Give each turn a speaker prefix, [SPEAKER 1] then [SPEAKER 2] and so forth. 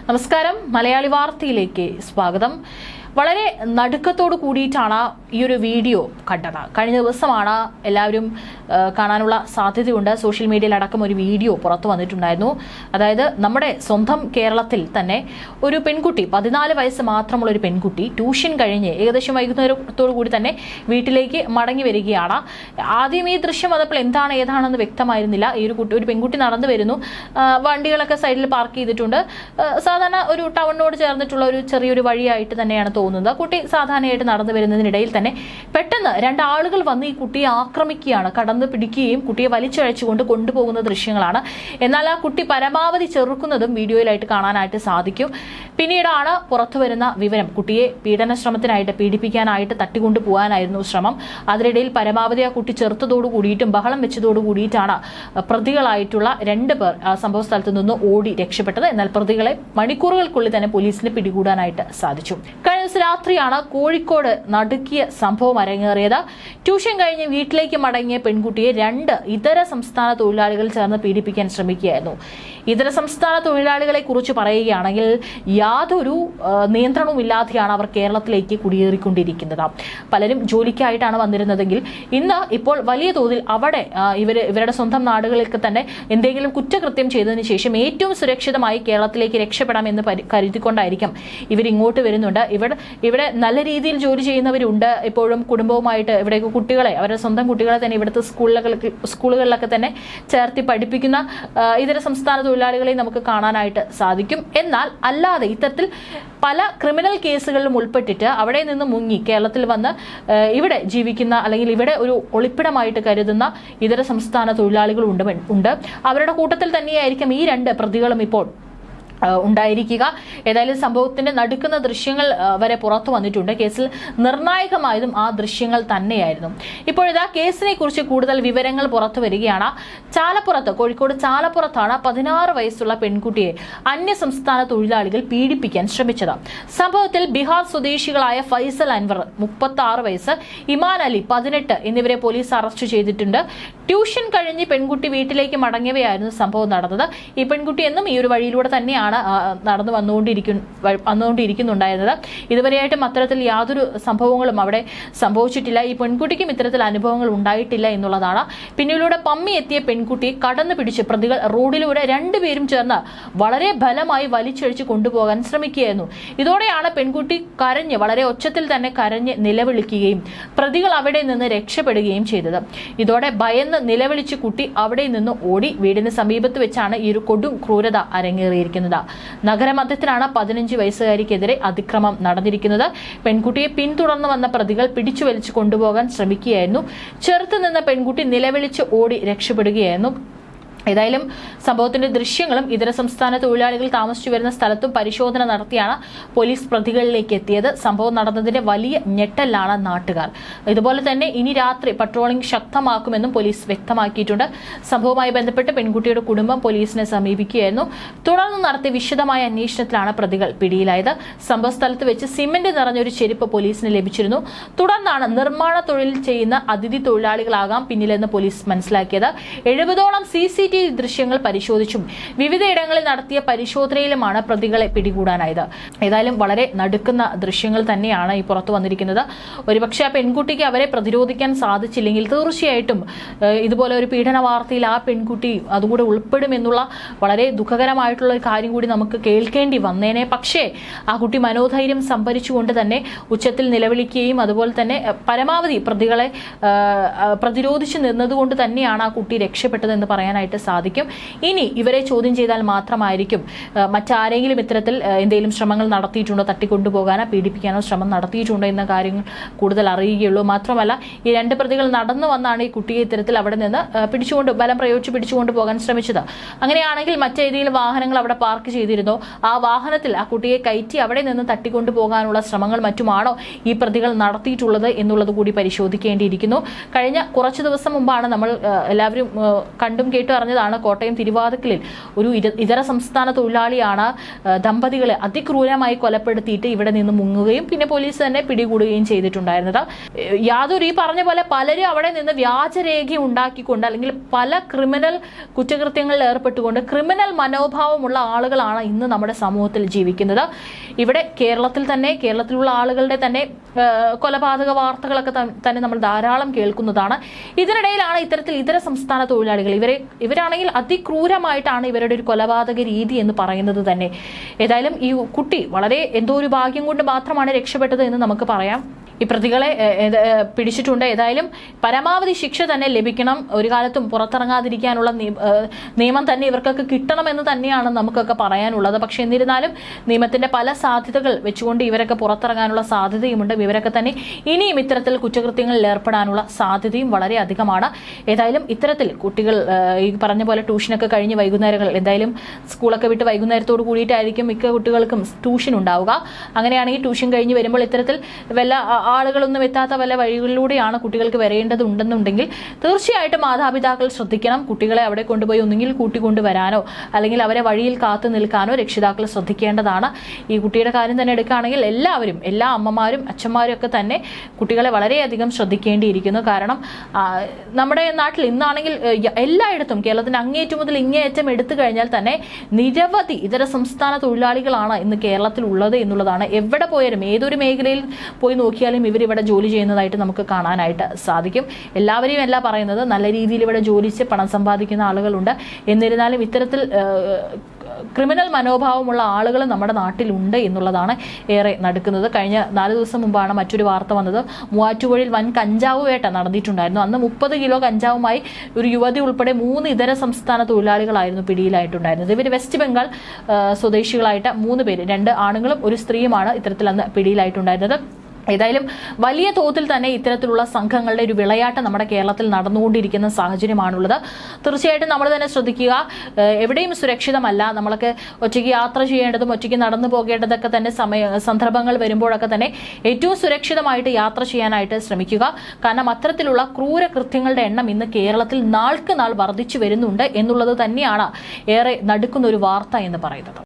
[SPEAKER 1] നമസ്കാരം, മലയാളി വാർത്തയിലേക്ക് സ്വാഗതം. വളരെ നടുക്കത്തോട് കൂടിയിട്ടാണ് ഈ ഒരു വീഡിയോ കണ്ടത്. കഴിഞ്ഞ ദിവസമാണ് എല്ലാവരും കാണാനുള്ള സാധ്യതയുണ്ട്. സോഷ്യൽ മീഡിയയിൽ അടക്കം ഒരു വീഡിയോ പുറത്തു വന്നിട്ടുണ്ടായിരുന്നു. അതായത് നമ്മുടെ സ്വന്തം കേരളത്തിൽ തന്നെ ഒരു പെൺകുട്ടി, 14 വയസ്സ് മാത്രമുള്ള ഒരു പെൺകുട്ടി ട്യൂഷൻ കഴിഞ്ഞ് ഏകദേശം വൈകുന്നേരത്തോടു കൂടി തന്നെ വീട്ടിലേക്ക് മടങ്ങി വരികയാണ്. ആദ്യം ഈ ദൃശ്യം വന്നപ്പോൾ എന്താണ് ഏതാണെന്ന് വ്യക്തമായിരുന്നില്ല. ഈ ഒരു പെൺകുട്ടി നടന്നു വരുന്നു. വണ്ടികളൊക്കെ സൈഡിൽ പാർക്ക് ചെയ്തിട്ടുണ്ട്. സാധാരണ ഒരു ടൗണിനോട് ചേർന്നിട്ടുള്ള ഒരു ചെറിയൊരു വഴിയായിട്ട് തന്നെയാണ് തോന്നുന്നത്. കുട്ടി സാധാരണയായിട്ട് നടന്നു വരുന്നതിനിടയിൽ തന്നെ പെട്ടെന്ന് രണ്ടാളുകൾ വന്ന് ഈ കുട്ടിയെ ആക്രമിക്കുകയാണ്. കടന്നു പിടിക്കുകയും കുട്ടിയെ വലിച്ചഴച്ചുകൊണ്ട് കൊണ്ടുപോകുന്ന ദൃശ്യങ്ങളാണ്. എന്നാൽ ആ കുട്ടി പരമാവധി ചെറുക്കുന്നതും വീഡിയോയിലായിട്ട് കാണാനായിട്ട് സാധിക്കും. പിന്നീടാണ് പുറത്തു വരുന്ന വിവരം, കുട്ടിയെ പീഡന ശ്രമത്തിനായിട്ട്, പീഡിപ്പിക്കാനായിട്ട് തട്ടിക്കൊണ്ടു പോകാനായിരുന്നു ശ്രമം. അതിനിടയിൽ പരമാവധി ആ കുട്ടി ചെറുത്തതോടു കൂടിയിട്ടും ബഹളം വെച്ചതോടു കൂടിയിട്ടാണ് പ്രതികളായിട്ടുള്ള 2 പേർ സംഭവ സ്ഥലത്ത് നിന്ന് ഓടി രക്ഷപ്പെട്ടത്. എന്നാൽ പ്രതികളെ മണിക്കൂറുകൾക്കുള്ളിൽ തന്നെ പോലീസിന് പിടികൂടാനായിട്ട് സാധിച്ചു. കഴിഞ്ഞ ദിവസം രാത്രിയാണ് കോഴിക്കോട് നടുക്കിയ സംഭവം അരങ്ങേറിയത്. ട്യൂഷൻ കഴിഞ്ഞ് വീട്ടിലേക്ക് മടങ്ങിയ പെൺകുട്ടിയെ 2 ഇതര സംസ്ഥാന തൊഴിലാളികൾ ചേർന്ന് പീഡിപ്പിക്കാൻ ശ്രമിക്കുകയായിരുന്നു. ഇതര സംസ്ഥാന തൊഴിലാളികളെ കുറിച്ച് പറയുകയാണെങ്കിൽ യാതൊരു നിയന്ത്രണവും ഇല്ലാതെയാണ് അവർ കേരളത്തിലേക്ക് കുടിയേറിക്കൊണ്ടിരിക്കുന്നത്. പലരും ജോലിക്കായിട്ടാണ് വന്നിരുന്നതെങ്കിൽ ഇപ്പോൾ വലിയ തോതിൽ അവിടെ ഇവരുടെ സ്വന്തം നാടുകളിലേക്ക് തന്നെ എന്തെങ്കിലും കുറ്റകൃത്യം ചെയ്തതിനു ശേഷം ഏറ്റവും സുരക്ഷിതമായി കേരളത്തിലേക്ക് രക്ഷപ്പെടാമെന്ന് കരുതിക്കൊണ്ടായിരിക്കും ഇവരിങ്ങോട്ട് വരുന്നുണ്ട്. ഇവിടെ നല്ല രീതിയിൽ ജോലി ചെയ്യുന്നവരുണ്ട്. ഇപ്പോഴും കുടുംബവുമായിട്ട് ഇവിടേക്ക് കുട്ടികളെ, അവരുടെ സ്വന്തം കുട്ടികളെ തന്നെ ഇവിടുത്തെ സ്കൂളുകളിലൊക്കെ തന്നെ ചേർത്തി പഠിപ്പിക്കുന്ന ഇതര സംസ്ഥാന തൊഴിലാളികളെ നമുക്ക് കാണാനായിട്ട് സാധിക്കും. എന്നാൽ അല്ലാതെ ഇത്തരത്തിൽ പല ക്രിമിനൽ കേസുകളിലും ഉൾപ്പെട്ടിട്ട് അവിടെ നിന്ന് മുങ്ങി കേരളത്തിൽ വന്ന് ഇവിടെ ജീവിക്കുന്ന, അല്ലെങ്കിൽ ഇവിടെ ഒരു ഒളിപ്പിടമായിട്ട് കരുതുന്ന ഇതര സംസ്ഥാന തൊഴിലാളികൾ ഉണ്ട്. അവരുടെ കൂട്ടത്തിൽ തന്നെയായിരിക്കും ഈ 2 പ്രതികളും ഇപ്പോൾ ഉണ്ടായിരിക്കുക. ഏതായാലും സംഭവത്തിന്റെ നടുക്കുന്ന ദൃശ്യങ്ങൾ വരെ പുറത്തു വന്നിട്ടുണ്ട്. കേസിൽ നിർണായകമായതും ആ ദൃശ്യങ്ങൾ തന്നെയായിരുന്നു. ഇപ്പോഴിതാ കേസിനെ കുറിച്ച് കൂടുതൽ വിവരങ്ങൾ പുറത്തു വരികയാണ്. കോഴിക്കോട് ചാലപ്പുറത്താണ് 16 വയസ്സുള്ള പെൺകുട്ടിയെ അന്യസംസ്ഥാന തൊഴിലാളികൾ പീഡിപ്പിക്കാൻ ശ്രമിച്ചത്. സംഭവത്തിൽ ബീഹാർ സ്വദേശികളായ ഫൈസൽ അൻവർ 36 വയസ്സ്, ഇമാൻ അലി 18 എന്നിവരെ പോലീസ് അറസ്റ്റ് ചെയ്തിട്ടുണ്ട്. ട്യൂഷൻ കഴിഞ്ഞ് പെൺകുട്ടി വീട്ടിലേക്ക് മടങ്ങിയവയായിരുന്നു സംഭവം നടന്നത്. ഈ പെൺകുട്ടി എന്നും ഈ ഒരു വഴിയിലൂടെ തന്നെയാണ് നടന്നു വന്നുകൊണ്ടിരിക്കുന്നുണ്ടായിരുന്നത്. ഇതുവരെയായിട്ടും അത്തരത്തിൽ യാതൊരു സംഭവങ്ങളും അവിടെ സംഭവിച്ചിട്ടില്ല. ഈ പെൺകുട്ടിക്കും ഇത്തരത്തിൽ അനുഭവങ്ങൾ ഉണ്ടായിട്ടില്ല എന്നുള്ളതാണ്. പിന്നിലൂടെ പമ്മി എത്തിയ പെൺകുട്ടിയെ കടന്നു പിടിച്ച് പ്രതികൾ റോഡിലൂടെ 2 പേരും ചേർന്ന് വളരെ ബലമായി വലിച്ചഴിച്ച് കൊണ്ടുപോകാൻ ശ്രമിക്കുകയായിരുന്നു. ഇതോടെയാണ് പെൺകുട്ടി വളരെ ഒച്ചത്തിൽ തന്നെ കരഞ്ഞ് നിലവിളിക്കുകയും പ്രതികൾ അവിടെ നിന്ന് രക്ഷപ്പെടുകയും ചെയ്തത്. ഇതോടെ ഭയന്ന് നിലവിളിച്ച് കുട്ടി അവിടെ നിന്ന് ഓടി. വീടിന് സമീപത്ത് വെച്ചാണ് ഈ ഒരു കൊടും ക്രൂരത അരങ്ങേറിയിരിക്കുന്നത്. നഗരമധ്യത്തിലാണ് 15 വയസ്സുകാരിക്കെതിരെ അതിക്രമം നടന്നിരിക്കുന്നത്. പെൺകുട്ടിയെ പിന്തുടർന്ന് വന്ന പ്രതികൾ പിടിച്ചു വലിച്ചു കൊണ്ടുപോകാൻ ശ്രമിക്കുകയായിരുന്നു. ചെറുത്തുനിന്ന പെൺകുട്ടി നിലവിളിച്ച് ഓടി രക്ഷപ്പെടുകയായിരുന്നു. ഏതായാലും സംഭവത്തിന്റെ ദൃശ്യങ്ങളും ഇതര സംസ്ഥാന തൊഴിലാളികൾ താമസിച്ചു വരുന്ന സ്ഥലത്തും പരിശോധന നടത്തിയാണ് പോലീസ് പ്രതികളിലേക്ക് എത്തിയത്. സംഭവം നടന്നതിന്റെ വലിയ ഞെട്ടലാണ് നാട്ടുകാർ. ഇതുപോലെ തന്നെ ഇനി രാത്രി പട്രോളിംഗ് ശക്തമാക്കുമെന്നും പോലീസ് വ്യക്തമാക്കിയിട്ടുണ്ട്. സംഭവവുമായി ബന്ധപ്പെട്ട് പെൺകുട്ടിയുടെ കുടുംബം പോലീസിനെ സമീപിക്കുകയായിരുന്നു. തുടർന്ന് നടത്തിയ വിശദമായ അന്വേഷണത്തിലാണ് പ്രതികൾ പിടിയിലായത്. സംഭവ സ്ഥലത്ത് വെച്ച് സിമന്റ് നിറഞ്ഞൊരു ചെരുപ്പ് പോലീസിന് ലഭിച്ചിരുന്നു. തുടർന്നാണ് നിർമ്മാണ തൊഴിൽ ചെയ്യുന്ന അതിഥി തൊഴിലാളികളാകാം പിന്നിലെന്ന് പോലീസ് മനസ്സിലാക്കിയത്. 70ഓളം CCTV ദൃശ്യങ്ങൾ പരിശോധിച്ചും വിവിധയിടങ്ങളിൽ നടത്തിയ പരിശോധനയിലുമാണ് പ്രതികളെ പിടികൂടാനായത്. ഏതായാലും വളരെ നടുക്കുന്ന ദൃശ്യങ്ങൾ തന്നെയാണ് ഈ പുറത്തു വന്നിരിക്കുന്നത്. ഒരുപക്ഷെ ആ പെൺകുട്ടിക്ക് അവരെ പ്രതിരോധിക്കാൻ സാധിച്ചില്ലെങ്കിൽ തീർച്ചയായിട്ടും ഇതുപോലെ ഒരു പീഡന വാർത്തയിൽ ആ പെൺകുട്ടി അതുകൂടെ ഉൾപ്പെടുമെന്നുള്ള വളരെ ദുഃഖകരമായിട്ടുള്ള ഒരു കാര്യം കൂടി നമുക്ക് കേൾക്കേണ്ടി വന്നേനെ. പക്ഷേ ആ കുട്ടി മനോധൈര്യം സംഭരിച്ചുകൊണ്ട് തന്നെ ഉച്ചത്തിൽ നിലവിളിക്കുകയും അതുപോലെ തന്നെ പരമാവധി പ്രതികളെ പ്രതിരോധിച്ചു നിന്നതുകൊണ്ട് തന്നെയാണ് ആ കുട്ടി രക്ഷപ്പെട്ടതെന്ന് പറയാനായിട്ട് സാധിക്കും. ഇനി ഇവരെ ചോദ്യം ചെയ്താൽ മാത്രമായിരിക്കും മറ്റാരെങ്കിലും ഇത്തരത്തിൽ എന്തെങ്കിലും ശ്രമങ്ങൾ നടത്തിയിട്ടുണ്ടോ, തട്ടിക്കൊണ്ടുപോകാനോ പീഡിപ്പിക്കാനോ ശ്രമം നടത്തിയിട്ടുണ്ടോ എന്ന കാര്യങ്ങൾ കൂടുതൽ അറിയുകയുള്ളൂ. മാത്രമല്ല ഈ 2 പ്രതികൾ നടന്നു വന്നാണ് ഈ കുട്ടിയെ ഇത്തരത്തിൽ അവിടെ നിന്ന് ബലം പ്രയോഗിച്ച് പിടിച്ചുകൊണ്ട് പോകാൻ ശ്രമിച്ചത്. അങ്ങനെയാണെങ്കിൽ മറ്റേതെങ്കിലും വാഹനങ്ങൾ അവിടെ പാർക്ക് ചെയ്തിരുന്നോ, ആ വാഹനത്തിൽ ആ കുട്ടിയെ കയറ്റി അവിടെ നിന്ന് തട്ടിക്കൊണ്ടു പോകാനുള്ള ശ്രമങ്ങൾ മറ്റുമാണോ ഈ പ്രതികൾ നടത്തിയിട്ടുള്ളത് എന്നുള്ളത് കൂടി പരിശോധിക്കേണ്ടിയിരിക്കുന്നു. കഴിഞ്ഞ കുറച്ചു ദിവസം മുമ്പാണ് നമ്മൾ എല്ലാവരും കണ്ടും കേട്ടും പറഞ്ഞതാണ്. കോട്ടയം തിരുവാതിക്കലിൽ ഒരു ഇതര സംസ്ഥാന തൊഴിലാളിയാണ് ദമ്പതികളെ അതിക്രൂരമായി കൊലപ്പെടുത്തിയിട്ട് ഇവിടെ നിന്ന് മുങ്ങുകയും പിന്നെ പോലീസ് തന്നെ പിടികൂടുകയും ചെയ്തിട്ടുണ്ടായിരുന്നത്. യാതൊരു ഈ പറഞ്ഞ പോലെ പലരും അവിടെ നിന്ന് വ്യാജരേഖ ഉണ്ടാക്കിക്കൊണ്ട് അല്ലെങ്കിൽ പല ക്രിമിനൽ കുറ്റകൃത്യങ്ങളിൽ ഏർപ്പെട്ടുകൊണ്ട് ക്രിമിനൽ മനോഭാവമുള്ള ആളുകളാണ് ഇന്ന് നമ്മുടെ സമൂഹത്തിൽ ജീവിക്കുന്നത്. ഇവിടെ കേരളത്തിലുള്ള ആളുകളുടെ തന്നെ കൊലപാതക വാർത്തകളൊക്കെ തന്നെ നമ്മൾ ധാരാളം കേൾക്കുന്നതാണ്. ഇതിനിടയിലാണ് ഇത്തരത്തിൽ ഇതര സംസ്ഥാന തൊഴിലാളികൾ ഇവരാണെങ്കിൽ അതിക്രൂരമായിട്ടാണ് ഇവരുടെ ഒരു കൊലപാതക രീതി എന്ന് പറയുന്നത് തന്നെ. ഏതായാലും ഈ കുട്ടി വളരെ എന്തോ ഒരു ഭാഗ്യം കൊണ്ട് മാത്രമാണ് രക്ഷപ്പെട്ടത് എന്ന് നമുക്ക് പറയാം. ഈ പ്രതികളെ പിടിച്ചിട്ടുണ്ട്. ഏതായാലും പരമാവധി ശിക്ഷ തന്നെ ലഭിക്കണം. ഒരു കാലത്തും പുറത്തിറങ്ങാതിരിക്കാനുള്ള നിയമം തന്നെ ഇവർക്കൊക്കെ കിട്ടണമെന്ന് തന്നെയാണ് നമുക്കൊക്കെ പറയാനുള്ളത്. പക്ഷെ എന്നിരുന്നാലും നിയമത്തിന്റെ പല സാധ്യതകൾ വെച്ചുകൊണ്ട് ഇവരൊക്കെ പുറത്തിറങ്ങാനുള്ള സാധ്യതയുമുണ്ട്. ഇവരൊക്കെ തന്നെ ഇനിയും ഇത്തരത്തിൽ കുറ്റകൃത്യങ്ങളിൽ ഏർപ്പെടാനുള്ള സാധ്യതയും വളരെ അധികമാണ്. ഏതായാലും ഇത്തരത്തിൽ കുട്ടികൾ ഈ പറഞ്ഞ പോലെ ട്യൂഷനൊക്കെ കഴിഞ്ഞ് വൈകുന്നേരങ്ങൾ എന്തായാലും സ്കൂളൊക്കെ വിട്ട് വൈകുന്നേരത്തോട് കൂടിയിട്ടായിരിക്കും മിക്ക കുട്ടികൾക്കും ട്യൂഷൻ ഉണ്ടാവുക. അങ്ങനെയാണെങ്കിൽ ട്യൂഷൻ കഴിഞ്ഞ് വരുമ്പോൾ ഇത്തരത്തിൽ വല്ല ആളുകളൊന്നും എത്താത്ത വല്ല വഴികളിലൂടെയാണ് കുട്ടികൾക്ക് വരേണ്ടതുണ്ടെന്നുണ്ടെങ്കിൽ തീർച്ചയായിട്ടും മാതാപിതാക്കൾ ശ്രദ്ധിക്കണം. കുട്ടികളെ അവിടെ കൊണ്ടുപോയി ഒന്നുകിൽ കൂട്ടിക്കൊണ്ടുവരാനോ അല്ലെങ്കിൽ അവരെ വഴിയിൽ കാത്തു നിൽക്കാനോ രക്ഷിതാക്കൾ ശ്രദ്ധിക്കേണ്ടതാണ്. ഈ കുട്ടിയുടെ കാര്യം തന്നെ എടുക്കുകയാണെങ്കിൽ എല്ലാ അമ്മമാരും അച്ഛന്മാരും ഒക്കെ തന്നെ കുട്ടികളെ വളരെയധികം ശ്രദ്ധിക്കേണ്ടിയിരിക്കുന്നു. കാരണം നമ്മുടെ നാട്ടിൽ ഇന്നാണെങ്കിൽ എല്ലായിടത്തും കേരളത്തിന്റെ അങ്ങേറ്റം മുതൽ ഇങ്ങേയറ്റം എടുത്തു കഴിഞ്ഞാൽ തന്നെ നിരവധി ഇതര സംസ്ഥാന തൊഴിലാളികളാണ് ഇന്ന് കേരളത്തിൽ ഉള്ളത് എന്നുള്ളതാണ്. എവിടെ പോയാലും ഏതൊരു മേഖലയിൽ പോയി നോക്കിയാലും ഇവരിവിടെ ജോലി ചെയ്യുന്നതായിട്ട് നമുക്ക് കാണാനായിട്ട് സാധിക്കും. എല്ലാവരെയും അല്ല പറയുന്നത്, നല്ല രീതിയിൽ ഇവിടെ ജോലിച്ച് പണം സമ്പാദിക്കുന്ന ആളുകളുണ്ട്. എന്നിരുന്നാലും ഇത്തരത്തിൽ ക്രിമിനൽ മനോഭാവമുള്ള ആളുകൾ നമ്മുടെ നാട്ടിലുണ്ട് എന്നുള്ളതാണ് ഏറെ നടക്കുന്നത്. കഴിഞ്ഞ 4 ദിവസം മുമ്പാണ് മറ്റൊരു വാർത്ത വന്നത്. മൂവാറ്റുപുഴയിൽ വൻ കഞ്ചാവ് വേട്ട നടന്നിട്ടുണ്ടായിരുന്നു. അന്ന് 30 കിലോ കഞ്ചാവുമായി ഒരു യുവതി ഉൾപ്പെടെ 3 ഇതര സംസ്ഥാന തൊഴിലാളികളായിരുന്നു പിടിയിലായിട്ടുണ്ടായിരുന്നത്. ഇവർ വെസ്റ്റ് ബംഗാൾ സ്വദേശികളായിട്ട് 3 പേര്, 2 ആണുങ്ങളും 1 സ്ത്രീയുമാണ് ഇത്തരത്തിൽ അന്ന് പിടിയിലായിട്ടുണ്ടായിരുന്നത്. ഏതായാലും വലിയ തോതിൽ തന്നെ ഇത്തരത്തിലുള്ള സംഘങ്ങളുടെ ഒരു വിളയാട്ടം നമ്മുടെ കേരളത്തിൽ നടന്നുകൊണ്ടിരിക്കുന്ന സാഹചര്യമാണുള്ളത്. തീർച്ചയായിട്ടും നമ്മൾ തന്നെ ശ്രദ്ധിക്കുക. എവിടെയും സുരക്ഷിതമല്ല. നമ്മളൊക്കെ ഒറ്റയ്ക്ക് യാത്ര ചെയ്യേണ്ടതും ഒറ്റയ്ക്ക് നടന്നു പോകേണ്ടതൊക്കെ തന്നെ സന്ദർഭങ്ങൾ വരുമ്പോഴൊക്കെ തന്നെ ഏറ്റവും സുരക്ഷിതമായിട്ട് യാത്ര ചെയ്യാനായിട്ട് ശ്രമിക്കുക. കാരണം അത്തരത്തിലുള്ള ക്രൂരകൃത്യങ്ങളുടെ എണ്ണം ഇന്ന് കേരളത്തിൽ നാൾക്ക് നാൾ വർദ്ധിച്ചു വരുന്നുണ്ട് എന്നുള്ളത് തന്നെയാണ് ഏറെ നടുക്കുന്ന ഒരു വാർത്ത എന്ന് പറയുന്നത്.